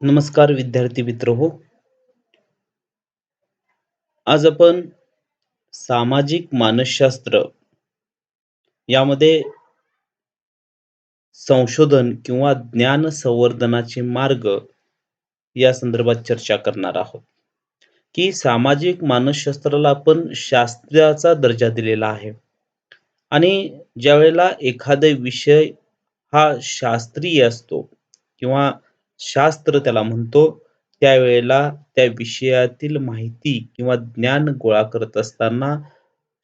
नमस्कार विद्यार्थी मित्र हो. आज आपण सामाजिक मानसशास्त्र यामध्ये संशोधन किंवा ज्ञान संवर्धनाचे मार्ग या संदर्भात चर्चा करणार आहोत. की सामाजिक मानसशास्त्राला आपण शास्त्राचा दर्जा दिलेला आहे आणि ज्यावेळेला एखादा विषय हा शास्त्रीय असतो किंवा शास्त्र त्याला म्हणतो, त्यावेळेला त्या विषयातील माहिती किंवा ज्ञान गोळा करत असताना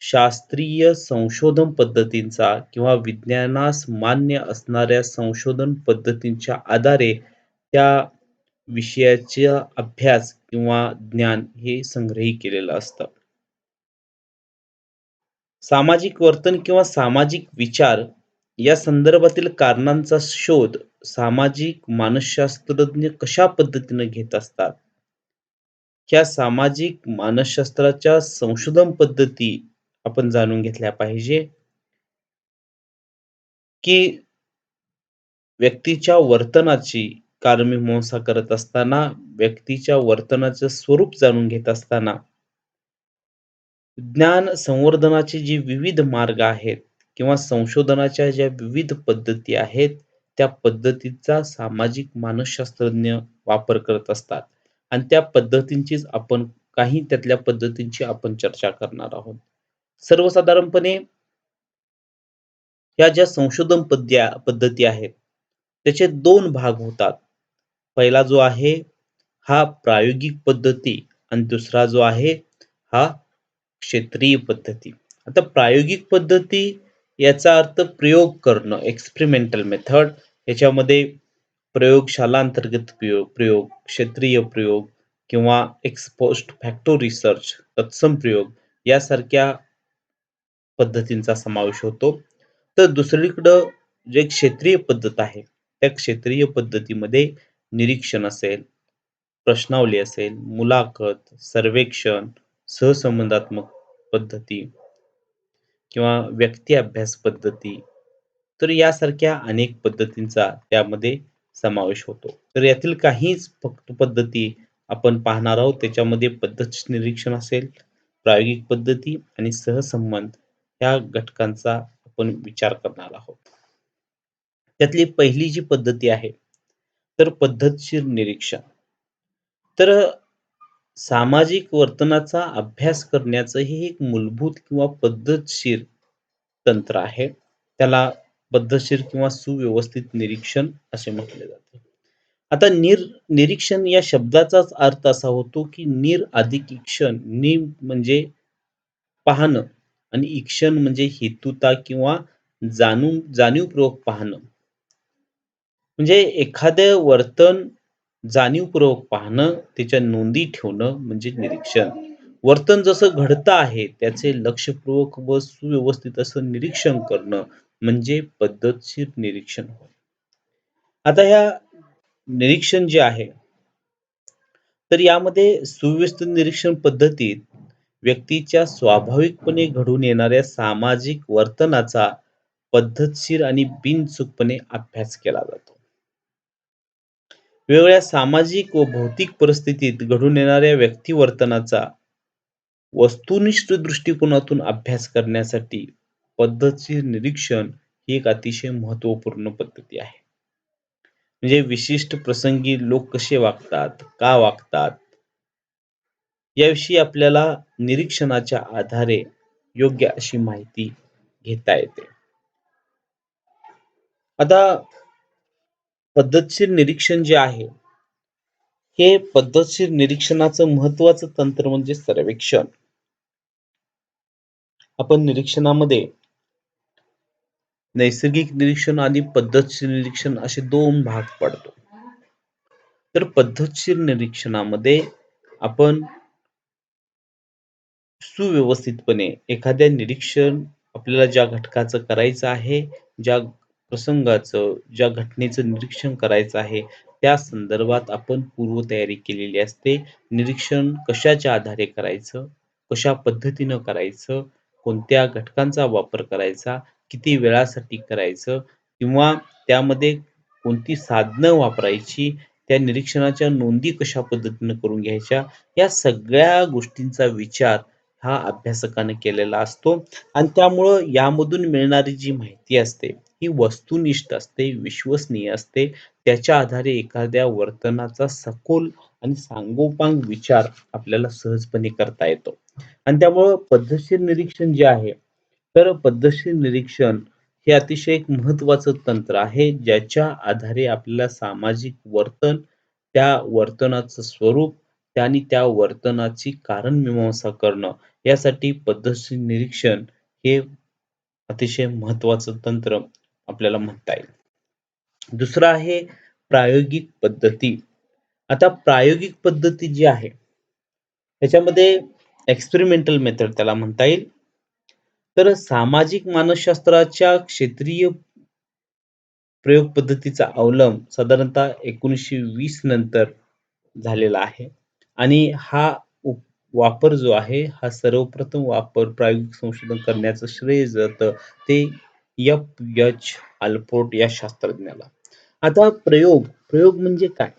शास्त्रीय संशोधन पद्धतींचा किंवा विज्ञानास मान्य असणाऱ्या संशोधन पद्धतींच्या आधारे त्या विषयाचा अभ्यास किंवा ज्ञान हे संग्रही केलेलं असतं. सामाजिक वर्तन किंवा सामाजिक विचार या संदर्भातील कारणांचा शोध सामाजिक मानसशास्त्रज्ञ कशा पद्धतीने घेत असतात. ह्या सामाजिक मानसशास्त्राच्या संशोधन पद्धती आपण जाणून घेतल्या पाहिजे, की व्यक्तीच्या वर्तनाची कारणमीमांसा करत असताना, व्यक्तीच्या वर्तनाचं स्वरूप जाणून घेत असताना, ज्ञान संवर्धनाचे जे विविध मार्ग आहेत किंवा संशोधनाच्या ज्या विविध पद्धती आहेत, त्या पद्धतीचा सामाजिक मानसशास्त्रज्ञ वापर करत असतात आणि त्या पद्धतींचीच आपण काही त्यातल्या पद्धतींची आपण चर्चा करणार आहोत. सर्वसाधारणपणे ह्या ज्या संशोधन पद्धती आहेत, त्याचे 2 भाग होतात. पहिला जो आहे, हा प्रायोगिक पद्धती आणि दुसरा जो आहे, हा क्षेत्रीय पद्धती. आता प्रायोगिक पद्धती याचा अर्थ प्रयोग करणं, एक्सपेरिमेंटल मेथड. याच्यामध्ये प्रयोगशाला अंतर्गत प्रयोग, क्षेत्रीय प्रयोग किंवा एक्स पोस्ट फॅक्टो रिसर्च, तत्सम प्रयोग यासारख्या पद्धतींचा समावेश होतो. तर दुसरीकडं जे क्षेत्रीय पद्धत आहे, त्या क्षेत्रीय पद्धतीमध्ये निरीक्षण असेल, प्रश्नावली असेल, मुलाखत, सर्वेक्षण, सहसंबंधात्मक पद्धती किंवा व्यक्ती अभ्यास पद्धती, तर यासारख्या अनेक पद्धतींचा त्यामध्ये समावेश होतो. तर यातील काहीच फक्त पद्धती आपण पाहणार आहोत. त्याच्यामध्ये पद्धतशीर निरीक्षण असेल, प्रायोगिक पद्धती आणि सहसंबंध या घटकांचा आपण विचार करणार आहोत. त्यातली पहिली जी पद्धती आहे, तर पद्धतशीर निरीक्षण. तर सामाजिक वर्तनाचा अभ्यास करण्याचं हे एक मूलभूत किंवा पद्धतशीर तंत्र आहे. त्याला पद्धतशीर किंवा सुव्यवस्थित निरीक्षण असे म्हटले जाते. आता निरीक्षण या शब्दाचाच अर्थ असा होतो, की अधिक ईक्षण. म्हणजे पाहणं आणि ईक्षण म्हणजे हेतुता किंवा जाणीवपूर्वक पाहणं. म्हणजे एखादं वर्तन जाणीवपूर्वक पाहणं, त्याच्या नोंदी ठेवणं म्हणजे निरीक्षण. वर्तन जसं घडतं आहे, त्याचे लक्षपूर्वक व सुव्यवस्थित असं निरीक्षण करणं म्हणजे पद्धतशीर निरीक्षण होय. आता ह्या निरीक्षण जे आहे, तर यामध्ये सुव्यवस्थित निरीक्षण पद्धतीत व्यक्तीच्या स्वाभाविकपणे घडून येणाऱ्या सामाजिक वर्तनाचा पद्धतशीर आणि बिनचूकपणे अभ्यास केला जातो. वेगवेगळ्या सामाजिक व भौतिक परिस्थितीत घडून येणाऱ्या व्यक्तिवर्तनाचा वस्तुनिष्ठ दृष्टिकोनातून अभ्यास करण्यासाठी पद्धतशीर निरीक्षण ही एक अतिशय महत्त्वपूर्ण पद्धती आहे. म्हणजे विशिष्ट प्रसंगी लोक कसे वागतात, का वागतात, याविषयी आपल्याला निरीक्षणाच्या आधारे योग्य अशी माहिती घेता येते. आता पद्धतशीर निरीक्षण जे आहे, हे पद्धतशीर निरीक्षणाचं महत्त्वाचं तंत्र म्हणजे सर्वेक्षण. आपण निरीक्षणामध्ये नैसर्गिक निरीक्षण आणि पद्धतशीर निरीक्षण असे 2 भाग पडतो. तर पद्धतशीर निरीक्षणामध्ये आपण सुव्यवस्थितपणे एखाद्या निरीक्षण आपल्याला ज्या घटकाचं करायचं आहे, ज्या प्रसंगाचं, ज्या घटनेचं निरीक्षण करायचं आहे, त्या संदर्भात आपण पूर्वतयारी केलेली असते. निरीक्षण कशाच्या आधारे करायचं, कशा पद्धतीनं करायचं, कोणत्या घटकांचा वापर करायचा, किती वेळासाठी करायचं किंवा त्यामध्ये कोणती साधनं वापरायची, त्या निरीक्षणाच्या नोंदी कशा पद्धतीनं करून घ्यायच्या, या सगळ्या गोष्टींचा विचार हा अभ्यासकाने केलेला असतो आणि त्यामुळं यामधून मिळणारी जी माहिती असते, ही वस्तुनिष्ठ असते, विश्वसनीय असते. त्याच्या आधारे एखाद्या वर्तनाचा सखोल आणि सांगोपांग विचार आपल्याला सहजपणे करता येतो. आणि त्यामुळं पद्धतशीर निरीक्षण जे आहे, तर पद्धतशीर निरीक्षण हे अतिशय एक महत्त्वाचं तंत्र आहे, ज्याच्या आधारे आपल्याला सामाजिक वर्तन, त्या वर्तनाचं स्वरूप आणि त्या वर्तनाची कारणमीमांसा करणं, यासाठी पद्धतशीर निरीक्षण हे अतिशय महत्त्वाचं तंत्र आपल्याला म्हणता येईल. दुसरं आहे प्रायोगिक पद्धती. आता प्रायोगिक पद्धती जी आहे, त्याच्यामध्ये एक्सपेरिमेंटल मेथड त्याला म्हणता येईल. तर सामाजिक मानसशास्त्राच्या क्षेत्रीय प्रयोग पद्धतीचा अवलंब साधारणतः 1920 नंतर झालेला आहे आणि हा वापर जो आहे, हा सर्वप्रथम वापर प्रायोगिक संशोधन करण्याचं श्रेय जातं ते एफ.एच. आल्पोर्ट या शास्त्रज्ञाला. आता प्रयोग म्हणजे काय?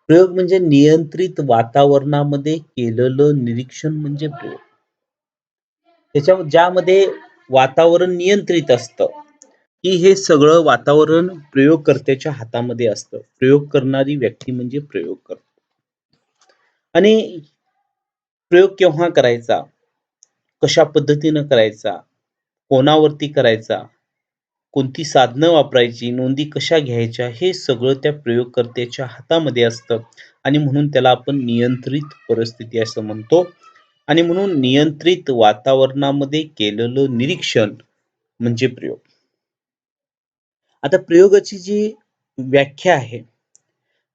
प्रयोग म्हणजे नियंत्रित वातावरणामध्ये केलेलं निरीक्षण म्हणजे प्रयोग. ज्यामध्ये वातावरण नियंत्रित असतं, की हे सगळं वातावरण प्रयोगकर्त्याच्या हातामध्ये असतं. प्रयोग करणारी व्यक्ती म्हणजे प्रयोगकर्ता. आणि प्रयोग केव्हा करायचा? कशा पद्धतीनं करायचा? कोणावरती करायचा? कोणती साधनं वापरायची? नोंदी कशा घ्यायच्या? हे सगळं त्या प्रयोगकर्त्याच्या हातामध्ये असतं आणि म्हणून त्याला आपण नियंत्रित परिस्थिती असं म्हणतो. आणि म्हणून नियंत्रित वातावरणामध्ये केलेलं निरीक्षण म्हणजे प्रयोग. आता प्रयोगाची जी व्याख्या आहे,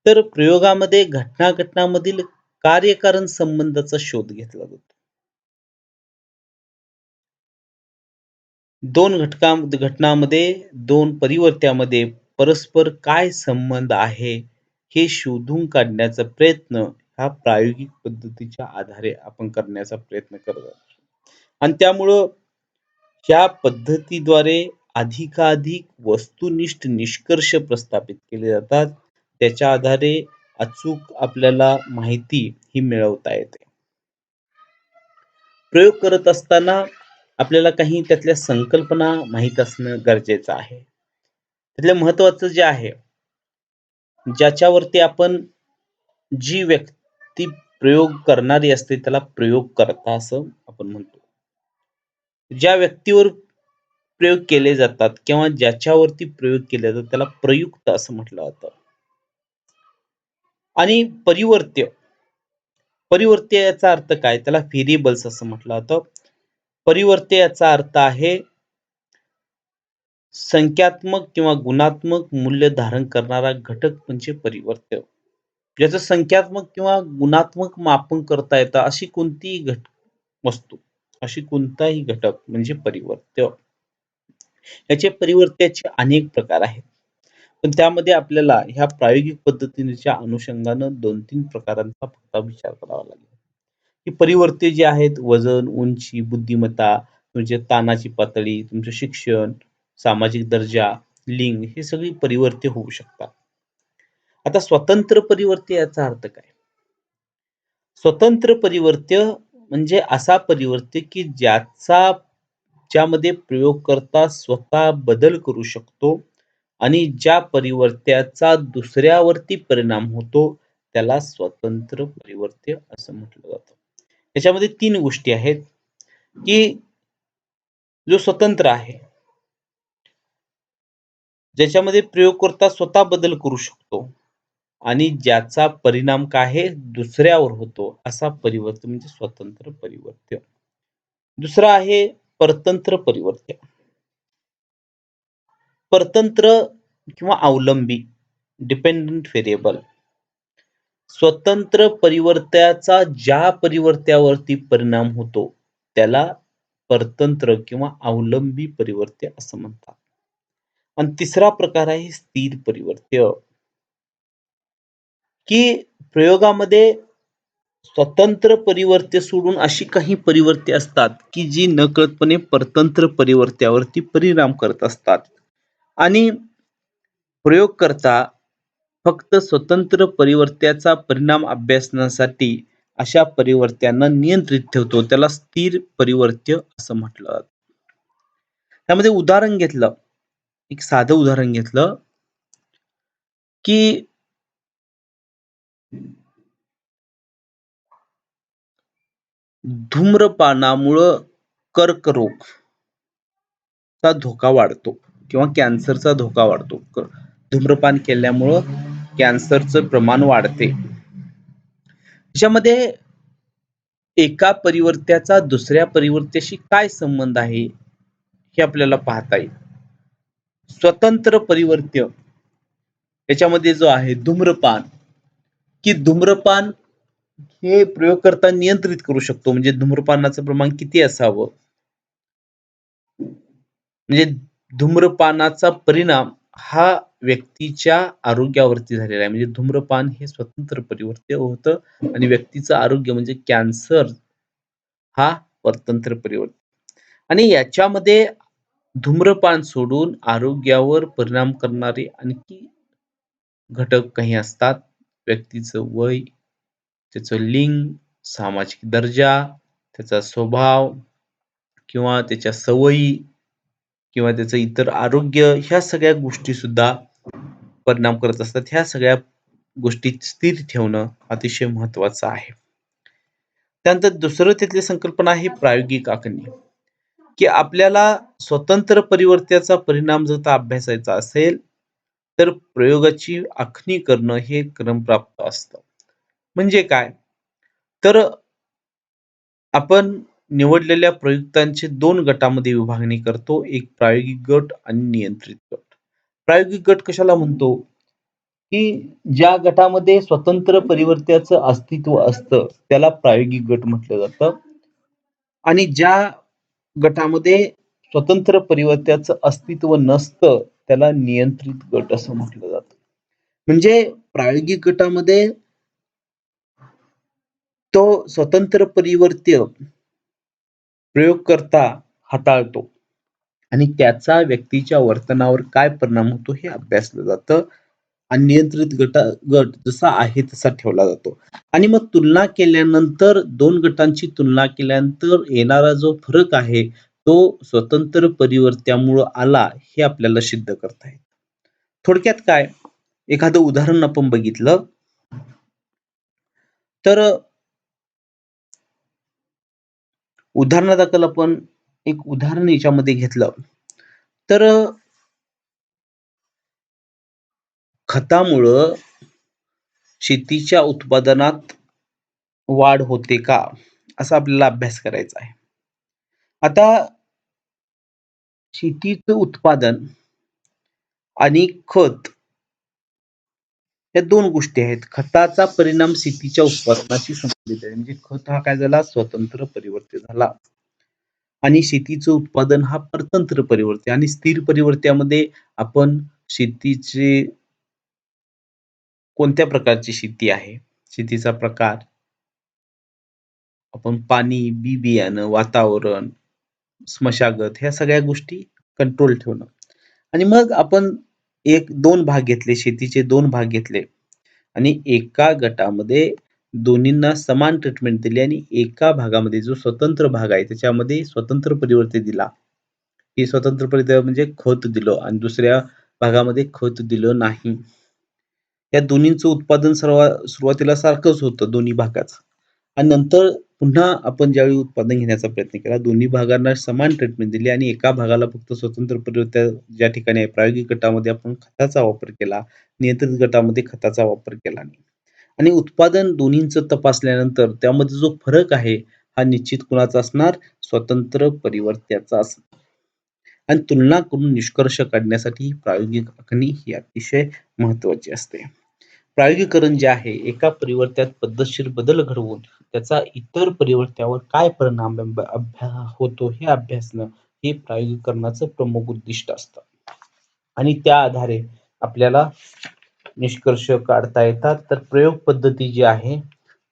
तर प्रयोगामध्ये घटनांमधील कार्यकारण संबंधाचा शोध घेतला जातो. घटनांमध्ये, दोन परिवर्त्यामध्ये परस्पर काय संबंध आहे, हे शोधून काढण्याचा प्रयत्न हा प्रायोगिक पद्धतीच्या आधारे आपण करण्याचा प्रयत्न करत आहोत. आणि त्यामुळं या पद्धतीद्वारे अधिकाधिक वस्तुनिष्ठ निष्कर्ष प्रस्थापित केले जातात. त्याच्या आधारे अचूक आपल्याला माहिती ही मिळवता येते. प्रयोग करत असताना आपल्याला काही त्यातल्या संकल्पना माहीत असणं गरजेचं आहे. त्यातलं महत्त्वाचं जे आहे, ज्याच्यावरती आपण जी व्यक्ती प्रयोग करणारी असते त्याला प्रयोगकर्ता असं आपण म्हणतो. ज्या व्यक्तीवर प्रयोग केले जातात किंवा ज्याच्यावरती प्रयोग केले जातात त्याला प्रयुक्त असं म्हटलं जातं. आणि परिवर्त्य याचा अर्थ काय? त्याला व्हेरिएबल्स असं म्हटलं जातं. परिवर्त्य याचा अर्थ आहे संख्यात्मक किंवा गुणात्मक मूल्य धारण करणारा घटक म्हणजे परिवर्त्य. ज्याचं संख्यात्मक किंवा गुणात्मक मापन करता येतं अशी कोणतीही वस्तू, अशी कोणताही घटक म्हणजे परिवर्त्य. याचे परिवर्त्याचे अनेक प्रकार आहेत. पण त्यामध्ये आपल्याला ह्या प्रायोगिक पद्धतीच्या अनुषंगानं 2-3 प्रकारांचा फक्त विचार करावा लागेल. की परिवर्त्य जे आहेत वजन, उंची, बुद्धिमत्ता, म्हणजे ताणाची पातळी, तुमचं शिक्षण, सामाजिक दर्जा, लिंग हे सगळी परिवर्त्य होऊ शकतात. आता स्वतंत्र परिवर्त्य याचा अर्थ काय? स्वतंत्र परिवर्त्य म्हणजे असा परिवर्त्य की ज्यामध्ये प्रयोगकर्ता स्वतः बदल करू शकतो आणि ज्या परिवर्त्याचा दुसऱ्यावरती परिणाम होतो त्याला स्वतंत्र परिवर्त्य असं म्हटलं जातं. याच्यामध्ये 3 गोष्टी आहेत, की जो स्वतंत्र आहे, ज्याच्यामध्ये प्रयोगकर्ता स्वतः बदल करू शकतो आणि ज्याचा परिणाम काय आहे दुसऱ्यावर होतो, असा परिवर्त्य म्हणजे स्वतंत्र परिवर्त्य. दुसरा आहे परतंत्र परिवर्त्य. परतंत्र किंवा अवलंबी डिपेंडंट व्हेरिएबल. स्वतंत्र परिवर्त्याचा ज्या परिवर्त्यावरती परिणाम होतो त्याला परतंत्र किंवा अवलंबी परिवर्त्य असं म्हणतात. आणि तिसरा प्रकार आहे स्थिर परिवर्त्य, की प्रयोगामध्ये स्वतंत्र परिवर्त्य सोडून अशी काही परिवर्त्य असतात की जी नकळतपणे परतंत्र परिवर्त्यावरती परिणाम करत असतात आणि प्रयोगकर्ता फक्त स्वतंत्र परिवर्त्याचा परिणाम अभ्यासण्यासाठी अशा परिवर्त्यांना नियंत्रित ठेवतो. त्याला स्थिर परिवर्त्य असं म्हटलं जातं. त्यामध्ये उदाहरण घेतलं, एक साधं उदाहरण घेतलं, की धूम्रपानामुळं कर्करोगचा धोका वाढतो किंवा कॅन्सरचा धोका वाढतो. धूम्रपान केल्यामुळं कॅन्सरचं प्रमाण वाढते. त्याच्यामध्ये एका परिवर्त्याचा दुसऱ्या परिवर्त्याशी काय संबंध आहे, हे आपल्याला पाहता येईल. स्वतंत्र परिवर्त्य याच्यामध्ये जो आहे धूम्रपान, की धूम्रपान हे प्रयोगकर्ता नियंत्रित करू शकतो. म्हणजे धूम्रपानाचं प्रमाण किती असावं, म्हणजे धूम्रपानाचा परिणाम हा व्यक्तीच्या आरोग्यावरती झालेला आहे. म्हणजे धूम्रपान हे स्वतंत्र परिवर्त्य होतं आणि व्यक्तीचं आरोग्य म्हणजे कॅन्सर हा परतंत्र परिवर्त्य. आणि याच्यामध्ये धूम्रपान सोडून आरोग्यावर परिणाम करणारे आणखी घटक काही असतात. व्यक्तीचं वय, त्याचं लिंग, सामाजिक दर्जा, त्याचा स्वभाव किंवा त्याच्या सवयी किंवा त्याचं इतर आरोग्य, ह्या सगळ्या गोष्टी सुद्धा परिणाम करत असतात. ह्या सगळ्या गोष्टी स्थिर ठेवणं अतिशय महत्वाचं आहे. त्यानंतर दुसरं तिथली संकल्पना आहे प्रायोगिक आखणी, की आपल्याला स्वतंत्र परिवर्त्याचा परिणाम जर का अभ्यासायचा असेल, तर प्रयोगाची आखणी करणं हे क्रमप्राप्त असतं. म्हणजे काय? तर आपण निवडलेल्या प्रयुक्तांची 2 गटामध्ये विभागणी करतो. एक प्रायोगिक गट आणि नियंत्रित गट. प्रायोगिक गट कशाला म्हणतो? की ज्या गटामध्ये स्वतंत्र परिवर्त्याचं अस्तित्व असतं, त्याला प्रायोगिक गट म्हटलं जातं. आणि ज्या गटामध्ये स्वतंत्र परिवर्त्याचं अस्तित्व नसतं, त्याला नियंत्रित गट असं म्हटलं जातं. म्हणजे प्रायोगिक गटामध्ये तो स्वतंत्र परिवर्त्य प्रयोगकर्ता हाताळतो आणि त्याचा व्यक्तीच्या वर्तनावर काय परिणाम होतो हे अभ्यासलं जातं. आणि नियंत्रित गट जसा आहे तसा ठेवला जातो. आणि मग तुलना केल्यानंतर 2 गटांची तुलना केल्यानंतर येणारा जो फरक आहे, तो स्वतंत्र परिवर्त्यामुळं आला, हे आपल्याला सिद्ध करता येतं. थोडक्यात काय? एखादं उदाहरण आपण बघितलं, तर उदाहरणादाखल आपण एक उदाहरण याच्यामध्ये घेतलं, तर खतामुळं शेतीच्या उत्पादनात वाढ होते का? असा आपल्याला अभ्यास करायचा आहे. आता शेतीचं उत्पादन आणि खत या 2 गोष्टी आहेत. खताचा परिणाम शेतीच्या उत्पादनाशी संबंधित आहे. म्हणजे खत हा काय झाला? स्वतंत्र परिवर्त्य झाला. आणि शेतीचं उत्पादन हा परतंत्र परिवर्त्य. आणि स्थिर परिवर्त्यामध्ये आपण शेतीचे कोणत्या प्रकारची शेती आहे, शेतीचा प्रकार, आपण पाणी, बी-बियाणं, वातावरण, मशागत ह्या सगळ्या गोष्टी कंट्रोल ठेवणं. आणि मग आपण 1-2 भाग घेतले, शेतीचे 2 भाग घेतले आणि एका गटामध्ये दोन्हींना समान ट्रीटमेंट दिली आणि एका भागामध्ये जो स्वतंत्र भाग आहे त्याच्यामध्ये स्वतंत्र परिवर्त्य दिला. हे स्वतंत्र परिवर्त्य म्हणजे खत दिलं आणि दुसऱ्या भागामध्ये खत दिलं नाही. या दोन्हींचं उत्पादन सुरुवातीला सारखंच होतं दोन्ही भागाचं. आणि नंतर पुन्हा आपण ज्यावेळी उत्पादन घेण्याचा प्रयत्न केला, दोन्ही भागांना समान ट्रीटमेंट दिली आणि एका भागाला फक्त स्वतंत्र परिवर्त्य ज्या ठिकाणी आहे, प्रायोगिक गटामध्ये आपण खताचा वापर केला, नियंत्रित गटामध्ये खताचा वापर केला नाही. आणि उत्पादन दोन्हींचं तपासल्यानंतर त्यामध्ये जो फरक आहे, हा निश्चित कुणाचा असणार? स्वतंत्र परिवर्त्याचा असणार. आणि तुलना करून निष्कर्ष काढण्यासाठी ही प्रायोगिक आखणी ही अतिशय महत्त्वाची असते. प्रायोगिकरण जे आहे, एका परिवर्त्यात पद्धतशीर बदल घडवून त्याचा इतर परिवर्त्यावर काय परिणाम होतो हे अभ्यासणं, हे प्रायोगिकरणाचं प्रमुख उद्दिष्ट असतं. आणि त्या आधारे आपल्याला निष्कर्ष काढता येतात. तर प्रयोग पद्धती जी आहे,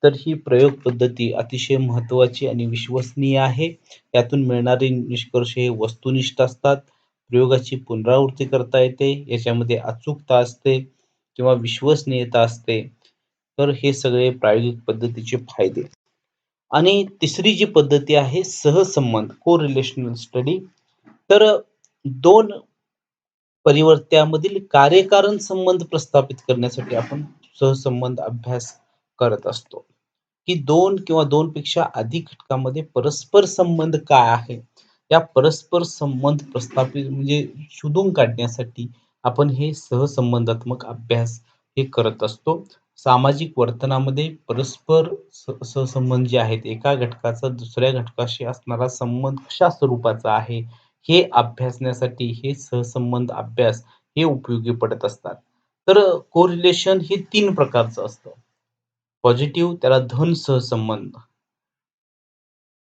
तर ही प्रयोग पद्धती अतिशय महत्त्वाची आणि विश्वसनीय आहे. यातून मिळणारे निष्कर्ष हे वस्तुनिष्ठ असतात. प्रयोगाची पुनरावृत्ती करता येते. याच्यामध्ये अचूकता असते. किंवा विश्वसनीयता असते. तर हे सगळे प्रायोगिक पद्धतीचे फायदे. आणि तिसरी जी पद्धती आहे सहसंबंध को-रिलेशनल स्टडी. तर 2 परिवर्त्यामधील कार्यकारण संबंध प्रस्थापित करण्यासाठी आपण सहसंबंध अभ्यास करत असतो. की 2 किंवा 2 पेक्षा अधिक घटकांमध्ये परस्पर संबंध काय आहे? या परस्पर संबंध प्रस्थापित म्हणजे शोधून काढण्यासाठी आपण हे सहसंबंधात्मक अभ्यास हे करत असतो. सामाजिक वर्तनामध्ये परस्पर सहसंबंध जे आहेत, एका घटकाचा दुसऱ्या घटकाशी असणारा संबंध कशा स्वरूपाचा आहे, हे अभ्यासण्यासाठी हे सहसंबंध अभ्यास हे उपयोगी पडत असतात. तर कोरिलेशन हे 3 प्रकारचं असतं. पॉझिटिव्ह त्याला धन सहसंबंध,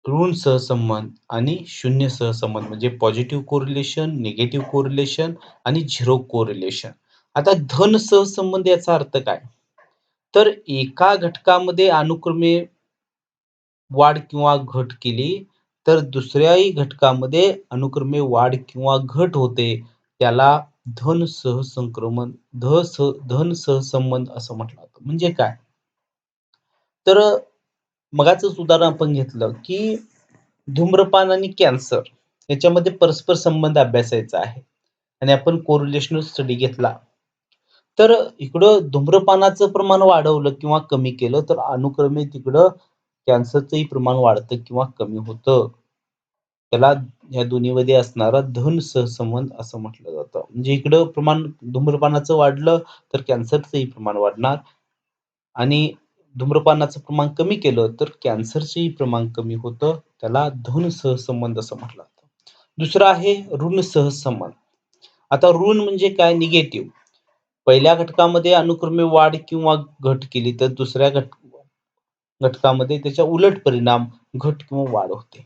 ऋण सहसंबंध आणि शून्य सहसंबंध म्हणजे पॉझिटिव्ह कोरिलेशन, निगेटिव्ह कोरिलेशन आणि झिरो कोरिलेशन. आता धन सहसंबंध याचा अर्थ काय? तर एका घटकामध्ये अनुक्रमे वाढ किंवा घट केली, तर दुसऱ्याही घटकामध्ये अनुक्रमे वाढ किंवा घट होते. त्याला धन सहसंक्रमण धन सहसंबंध असं म्हटलं जातं. म्हणजे काय? तर मगाचच उदाहरण आपण घेतलं, की धूम्रपान आणि कॅन्सर याच्यामध्ये परस्पर संबंध अभ्यासायचा आहे आणि आपण कोरिलेशनल स्टडी घेतला. तर इकडं धूम्रपानाचं प्रमाण वाढवलं किंवा कमी केलं, तर अनुक्रमे तिकडं कॅन्सरचंही प्रमाण वाढतं किंवा कमी होतं. त्याला या दोन्हीमध्ये असणारा धन सहसंबंध असं म्हटलं जातं. म्हणजे इकडं प्रमाण धूम्रपानाचं वाढलं, तर कॅन्सरचंही प्रमाण वाढणार आणि धूम्रपानाचं प्रमाण कमी केलं, तर कॅन्सरचंही प्रमाण कमी होतं. त्याला धन सहसंबंध असं म्हटलं जातं. दुसरं आहे ऋण सहसंबंध. आता ऋण म्हणजे काय? निगेटिव्ह. पहिल्या घटकामध्ये अनुक्रमे वाढ किंवा घट केली, तर दुसऱ्या घटकामध्ये त्याच्या उलट परिणाम घट किंवा वाढ होते.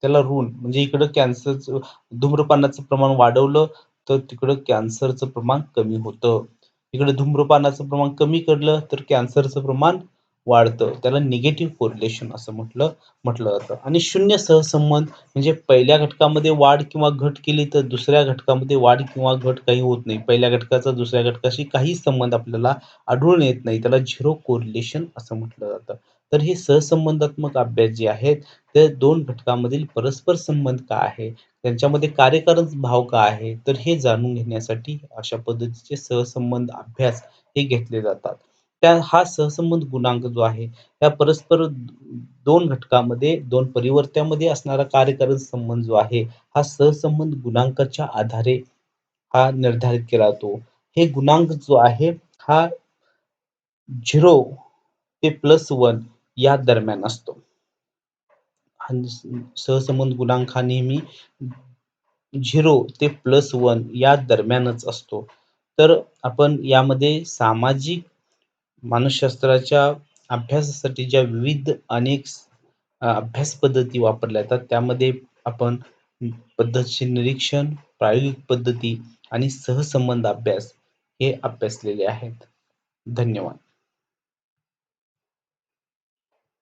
त्याला ऋण म्हणजे इकडं कॅन्सरचं धूम्रपानाचं प्रमाण वाढवलं, तर तिकडं कॅन्सरचं प्रमाण कमी होतं. इकडे धूम्रपानाचं प्रमाण कमी केलं, तर कॅन्सरचं प्रमाण वाढतं. त्याला निगेटिव्ह कोरिलेशन असं म्हटलं जातं. आणि शून्य सहसंबंध म्हणजे पहिल्या घटकामध्ये वाढ किंवा घट केली, तर दुसऱ्या घटकामध्ये वाढ किंवा घट काही होत नाही. पहिल्या घटकाचा दुसऱ्या घटकाशी काहीच संबंध आपल्याला आढळून येत नाही. त्याला झिरो कोरिलेशन असं म्हटलं जातं. तर हे सहसंबंधात्मक अभ्यास जे आहेत, ते 2 घटकांमधील परस्पर संबंध काय आहे, त्यांच्यामध्ये कार्यकारण भाव काय आहे, तर हे जाणून घेण्यासाठी अशा पद्धतीचे सहसंबंध अभ्यास हे घेतले जातात. हा सहसंबंध गुणांक जो आहे, त्या परस्पर 2 घटकांमध्ये, 2 परिवर्त्यामध्ये असणारा कार्यकारण संबंध जो आहे, हा सहसंबंध गुणांकाच्या आधारे हा निर्धारित केला जातो. हे गुणांक जो आहे, हा 0 ते +1 या दरम्यान असतो. आणि सहसंबंध गुणांक हा नेहमी 0 ते +1 या दरम्यानच असतो. तर आपण यामध्ये सामाजिक मानसशास्त्राच्या अभ्यासासाठी ज्या विविध अनेक अभ्यास पद्धती वापरल्या जातात, त्यामध्ये आपण पद्धतशीर निरीक्षण, प्रायोगिक पद्धती आणि सहसंबंध अभ्यास हे अभ्यासलेले आहेत. धन्यवाद.